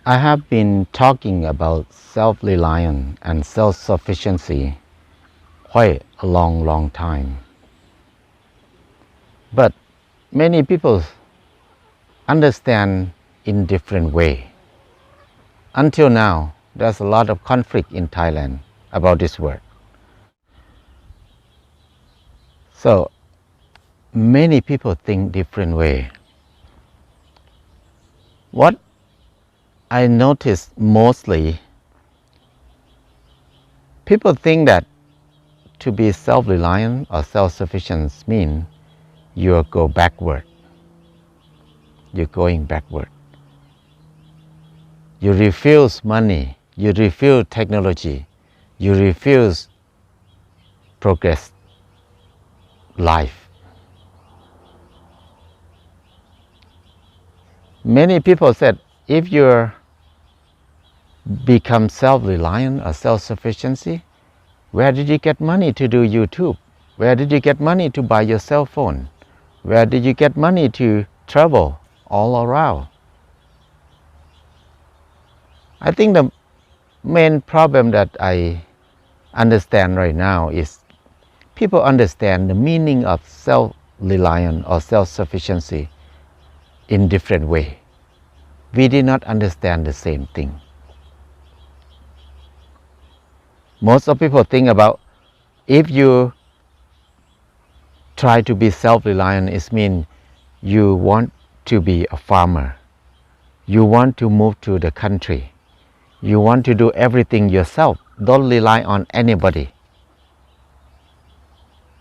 I have been talking about self-reliance and self-sufficiency quite a long time. But many people understand in different way. Until now, there's a lot of conflict in Thailand about this word. So many people think different way. What I notice mostly, people think that to be self-reliant or self-sufficient means you go backward. You're going backward. You refuse money, you refuse technology, you refuse progress, life. Many people said, if you become self-reliant or self-sufficiency, where did you get money to do YouTube? Where did you get money to buy your cell phone? Where did you get money to travel all around? I think the main problem that I understand right now is people understand the meaning of self-reliance or self-sufficiency in different way. We did not understand the same thing. Most of people think about if you try to be self-reliant, it means you want to be a farmer. You want to move to the country. You want to do everything yourself. Don't rely on anybody.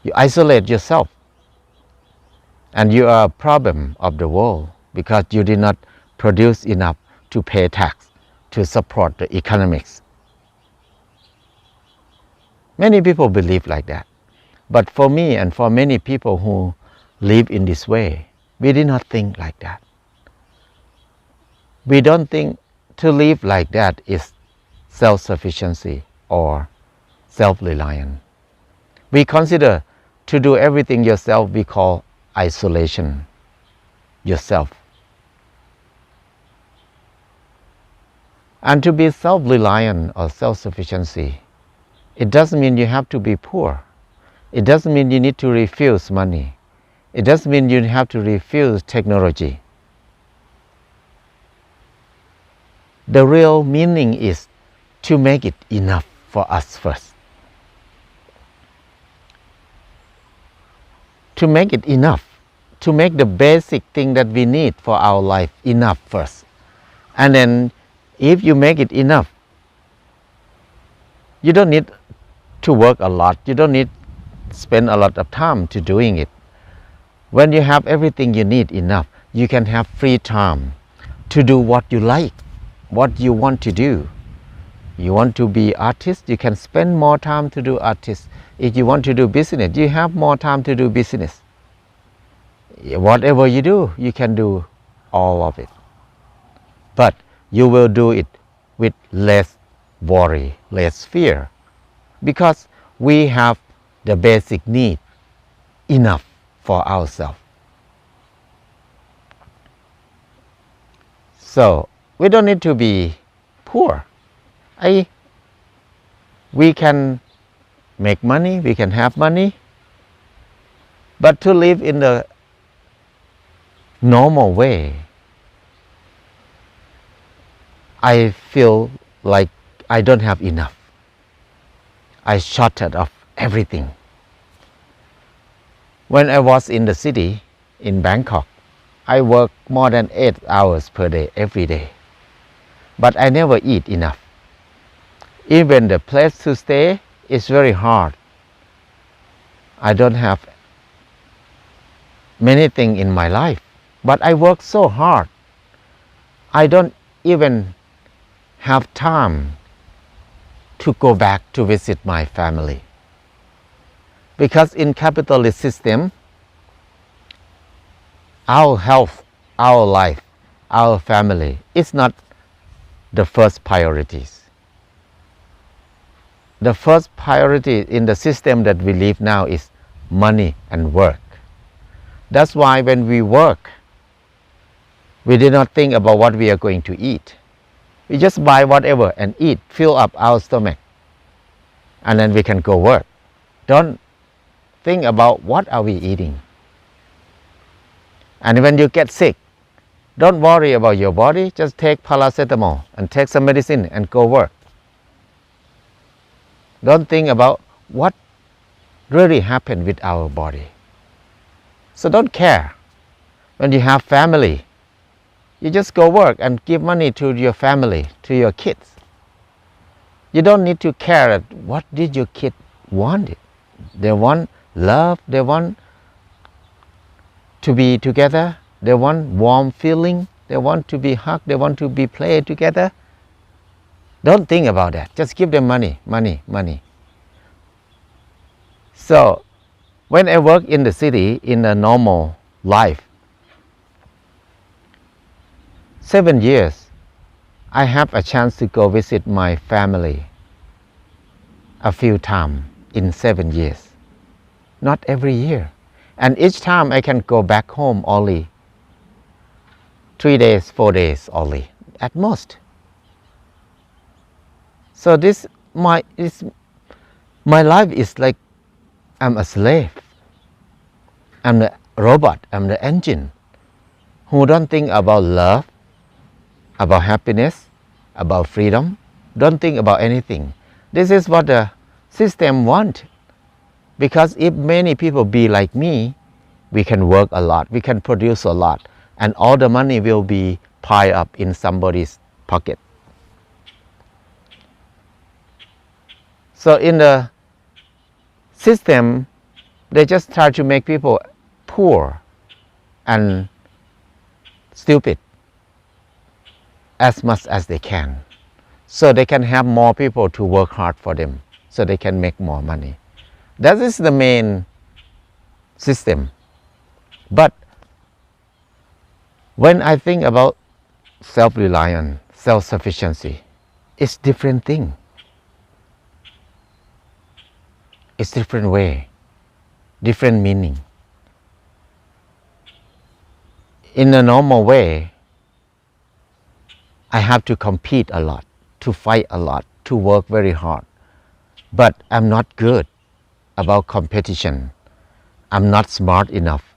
You isolate yourself. And you are a problem of the world because you did not produce enough to pay tax, to support the economics. Many people believe like that. But for me and for many people who live in this way, we did not think like that. We don't think to live like that is self-sufficiency or self-reliance. We consider to do everything yourself, we call isolation yourself. And to be self-reliant or self-sufficiency, it doesn't mean you have to be poor. It doesn't mean you need to refuse money. It doesn't mean you have to refuse technology. The real meaning is to make it enough for us first. To make it enough. To make the basic thing that we need for our life enough first. And then if you make it enough, you don't need to work a lot. You don't need to spend a lot of time to doing it. When you have everything you need enough, you can have free time to do what you like, what you want to do. You want to be artist, you can spend more time to do artist. If you want to do business, you have more time to do business. Whatever you do, you can do all of it. But you will do it with less worry, less fear. Because we have the basic need enough for ourselves. So we don't need to be poor. We can make money, we can have money, but to live in the normal way, I feel like I don't have enough. I shorted of everything. When I was in the city, in Bangkok, I work more than 8 hours per day, every day. But I never eat enough. Even the place to stay is very hard. I don't have many things in my life, but I work so hard. I don't even have time to go back to visit my family. Because in capitalist system, our health, our life, our family is not the first priorities. The first priority in the system that we live now is money and work. That's why when we work, we did not think about what we are going to eat. We just buy whatever and eat, fill up our stomach, and then we can go work. Don't think about what are we eating. And when you get sick, don't worry about your body. Just take paracetamol and take some medicine and go work. Don't think about what really happened with our body. So don't care. When you have family, you just go work and give money to your family, to your kids. You don't need to care what did your kid want. They want love, they want to be together, they want warm feeling, they want to be hugged, they want to be played together. Don't think about that. Just give them money, money, money. So when I work in the city in a normal life, 7 years, I have a chance to go visit my family a few times in 7 years. Not every year. And each time I can go back home only 3 days, 4 days only, at most. So my life is like I'm a slave. I'm the robot, I'm the engine who don't think about love, about happiness, about freedom, don't think about anything. This is what the system wants. Because if many people be like me, we can work a lot, we can produce a lot, and all the money will be piled up in somebody's pocket. So in the system, they just try to make people poor and stupid as much as they can, so they can have more people to work hard for them, so they can make more money. That is the main system. But when I think about self-reliance, self-sufficiency, it's different thing. It's different way, different meaning. In a normal way, I have to compete a lot, to fight a lot, to work very hard. But I'm not good about competition. I'm not smart enough.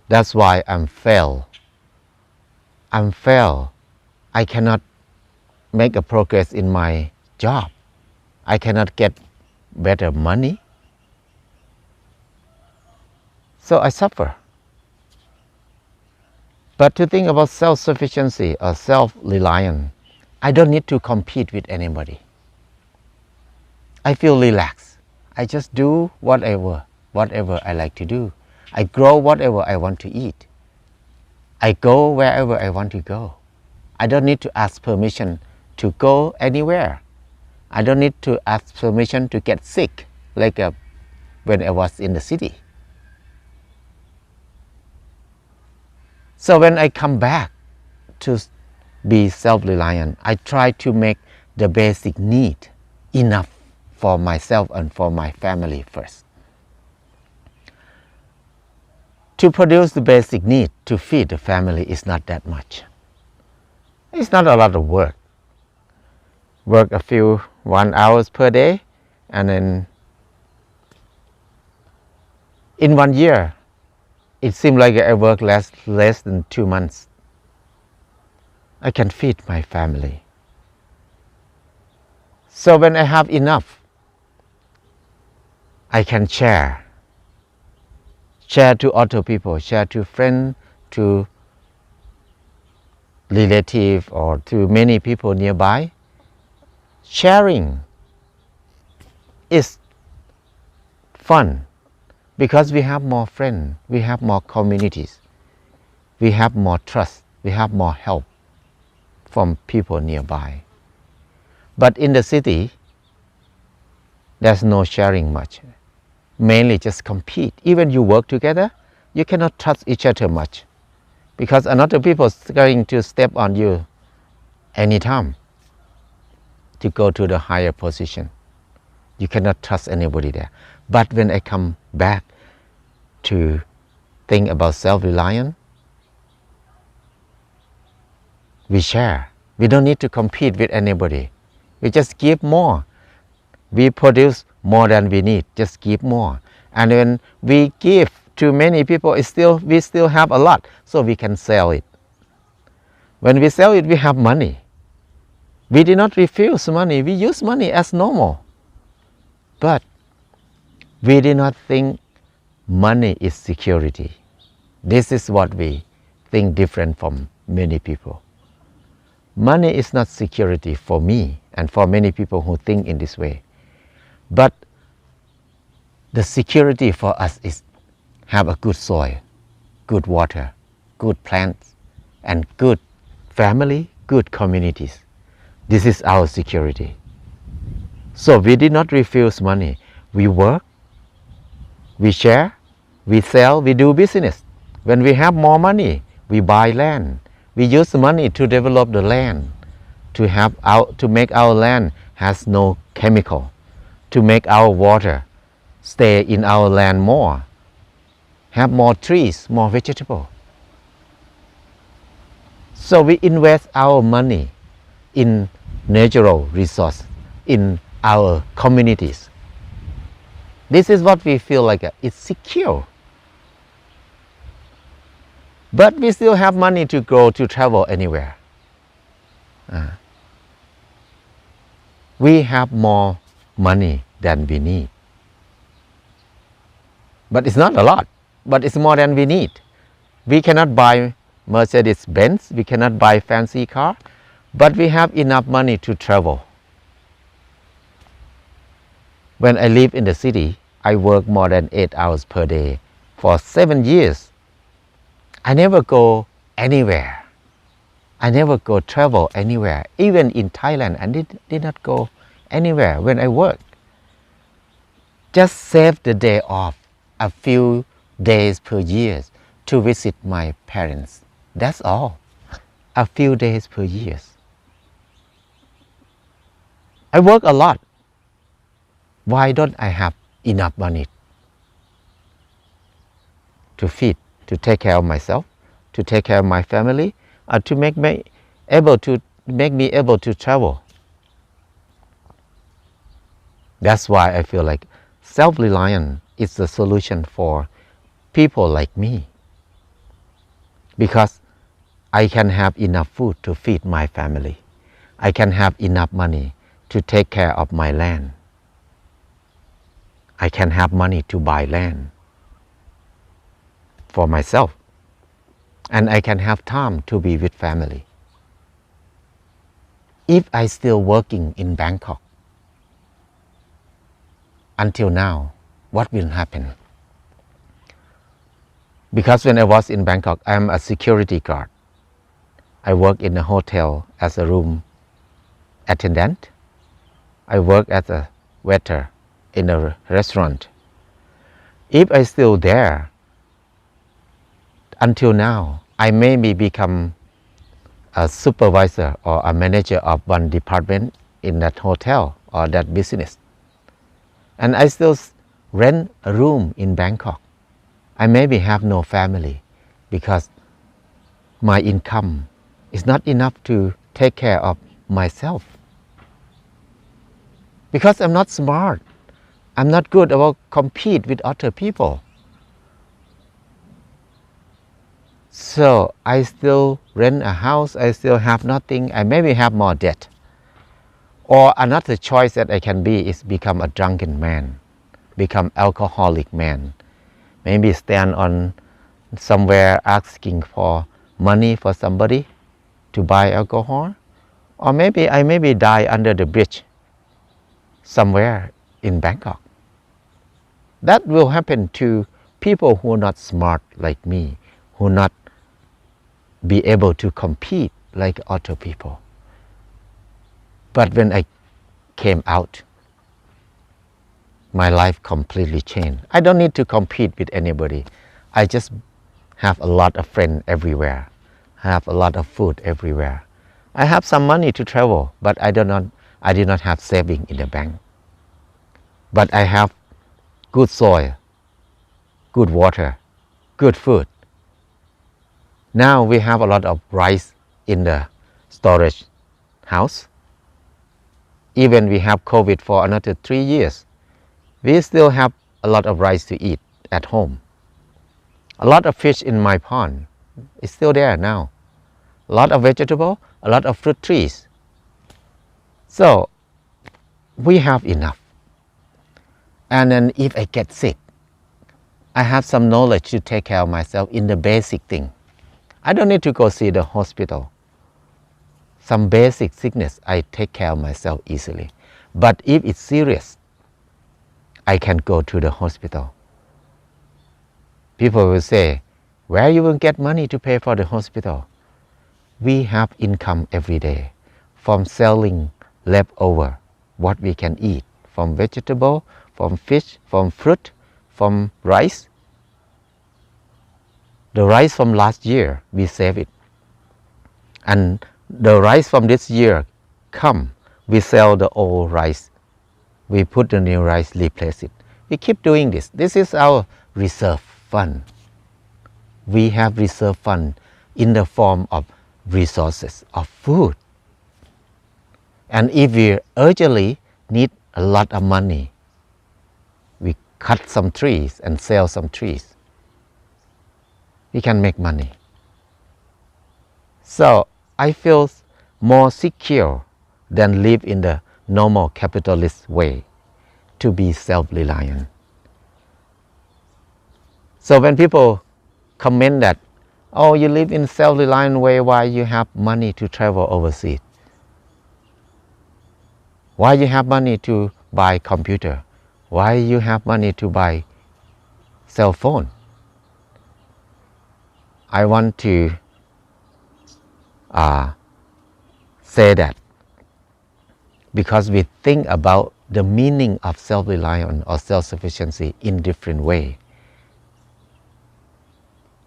That's why I'm fail. I cannot make a progress in my job. I cannot get better money. So I suffer. But to think about self-sufficiency or self-reliance, I don't need to compete with anybody. I feel relaxed. I just do whatever I like to do. I grow whatever I want to eat. I go wherever I want to go. I don't need to ask permission to go anywhere. I don't need to ask permission to get sick like when I was in the city. So when I come back to be self-reliant, I try to make the basic need enough for myself and for my family first. To produce the basic need to feed the family is not that much. It's not a lot of work. Work a few 1 hours per day, and then in 1 year, it seems like I work less than 2 months. I can feed my family. So when I have enough, I can share to other people, share to friends, to relatives, or to many people nearby. Sharing is fun because we have more friends, we have more communities, we have more trust, we have more help from people nearby. But in the city, there's no sharing much. Mainly just compete. Even you work together, you cannot trust each other much because another people is going to step on you anytime to go to the higher position. You cannot trust anybody there. But when I come back to think about self-reliance, we share. We don't need to compete with anybody. We just give more. We produce more than we need, just give more. And when we give to many people, we still have a lot, so we can sell it. When we sell it, we have money. We did not refuse money, we use money as normal. But we did not think money is security. This is what we think different from many people. Money is not security for me and for many people who think in this way. But the security for us is have a good soil, good water, good plants, and good family, good communities. This is our security. So we did not refuse money. We work, we share, we sell, we do business. When we have more money, we buy land. We use the money to develop the land, to make our land has no chemical, to make our water stay in our land more, have more trees, more vegetable. So we invest our money in natural resource, in our communities. This is what we feel like it's secure. But we still have money to go to travel anywhere. We have more money than we need. But it's not a lot, but it's more than we need. We cannot buy Mercedes-Benz, we cannot buy fancy car, but we have enough money to travel. When I live in the city, I work more than 8 hours per day for 7 years. I never go anywhere. I never go travel anywhere. Even in Thailand, I did not go anywhere when I work. Just save the day off, a few days per year to visit my parents. That's all. A few days per year. I work a lot. Why don't I have enough money to feed, to take care of myself, to take care of my family, to make me able to travel? That's why I feel like self-reliance is the solution for people like me, because I can have enough food to feed my family. I can have enough money to take care of my land. I can have money to buy land for myself. And I can have time to be with family. If I still working in Bangkok, until now, what will happen? Because when I was in Bangkok, I'm a security guard. I work in a hotel as a room attendant. I work as a waiter in a restaurant. If I still there, until now, I maybe become a supervisor or a manager of one department in that hotel or that business. And I still rent a room in Bangkok. I maybe have no family because my income is not enough to take care of myself. Because I'm not smart. I'm not good about compete with other people. So I still rent a house, I still have nothing, I maybe have more debt. Or another choice that I can be is become a drunken man, become alcoholic man. Maybe stand on somewhere asking for money for somebody to buy alcohol. Or maybe I die under the bridge somewhere in Bangkok. That will happen to people who are not smart like me, who not be able to compete like other people. But when I came out, my life completely changed. I don't need to compete with anybody. I just have a lot of friends everywhere. I have a lot of food everywhere. I have some money to travel, but I did not have saving in the bank. But I have good soil, good water, good food. Now we have a lot of rice in the storage house. Even we have COVID for another 3 years, we still have a lot of rice to eat at home. A lot of fish in my pond is still there now. A lot of vegetable, a lot of fruit trees. So we have enough. And then if I get sick, I have some knowledge to take care of myself in the basic thing. I don't need to go see the hospital. Some basic sickness, I take care of myself easily. But if it's serious, I can go to the hospital. People will say, where you will get money to pay for the hospital? We have income every day from selling leftover, what we can eat, from vegetable, from fish, from fruit, from rice. The rice from last year, we save it. And the rice from this year come, we sell the old rice. We put the new rice, replace it. We keep doing this. This is our reserve fund. We have reserve fund in the form of resources, of food. And if we urgently need a lot of money, we cut some trees and sell some trees. We can make money. So I feel more secure than live in the normal capitalist way, to be self-reliant. So when people comment that, oh, you live in self-reliant way, why you have money to travel overseas? Why you have money to buy computer? Why you have money to buy cell phone? I want to say that because we think about the meaning of self-reliance or self-sufficiency in different way.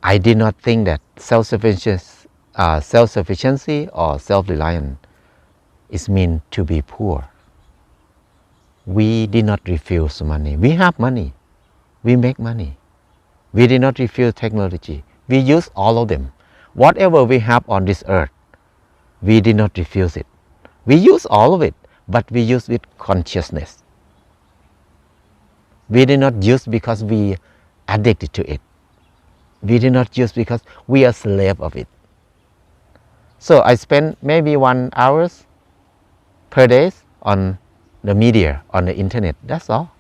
I did not think that self-sufficiency or self-reliance is mean to be poor. We did not refuse money. We have money. We make money. We did not refuse technology. We use all of them. Whatever we have on this earth, we did not refuse it. We use all of it, but we use with consciousness. We did not use because we addicted to it. We did not use because we are slave of it. So I spend maybe 1 hour per day on the media, on the internet. That's all.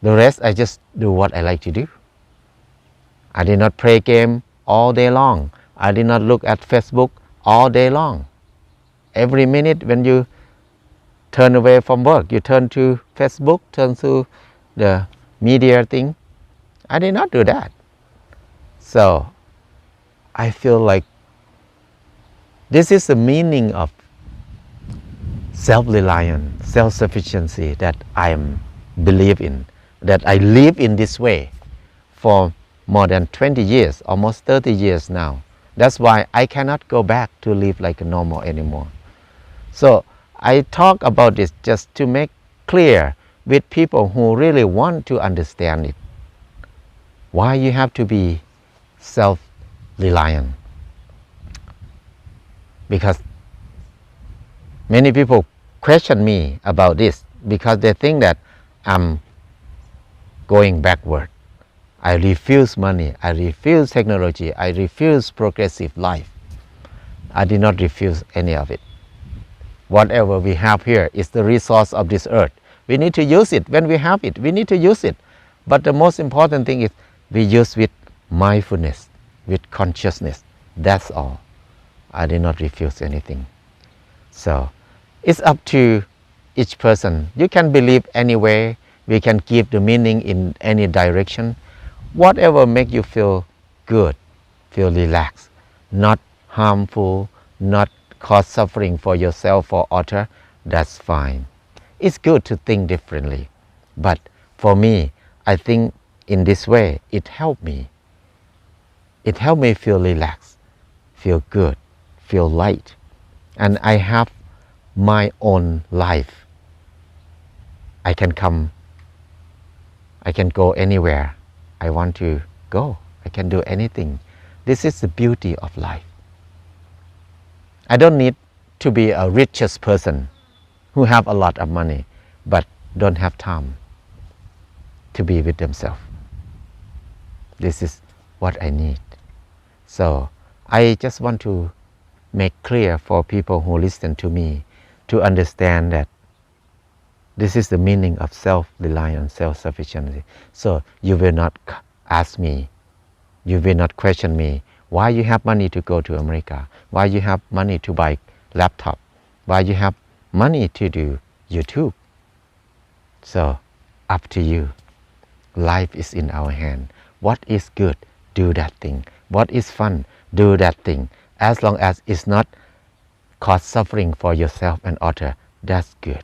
The rest I just do what I like to do. I did not play game all day long. I did not look at Facebook all day long. Every minute when you turn away from work, you turn to Facebook, turn to the media thing. I did not do that. So I feel like this is the meaning of self-reliance, self-sufficiency that I believe in, that I live in this way for more than 20 years, almost 30 years now. That's why I cannot go back to live like a normal anymore. So I talk about this just to make clear with people who really want to understand it. Why you have to be self-reliant? Because many people question me about this because they think that I'm going backward. I refuse money, I refuse technology, I refuse progressive life. I did not refuse any of it. Whatever we have here is the resource of this earth. We need to use it. When we have it, we need to use it. But the most important thing is we use with mindfulness, with consciousness. That's all. I did not refuse anything. So it's up to each person. You can believe any way. We can give the meaning in any direction. Whatever make you feel good, feel relaxed, not harmful, not cause suffering for yourself or other, that's fine. It's good to think differently. But for me, I think in this way, it helped me. It helped me feel relaxed, feel good, feel light. And I have my own life. I can go anywhere I want to go. I can do anything. This is the beauty of life. I don't need to be a richest person who have a lot of money but don't have time to be with themselves. This is what I need. So I just want to make clear for people who listen to me to understand that this is the meaning of self-reliance, self-sufficiency. So you will not ask me, you will not question me, why you have money to go to America, why you have money to buy laptop, why you have money to do YouTube. So up to you. Life is in our hand. What is good, do that thing. What is fun, do that thing. As long as it's not cause suffering for yourself and others, that's good.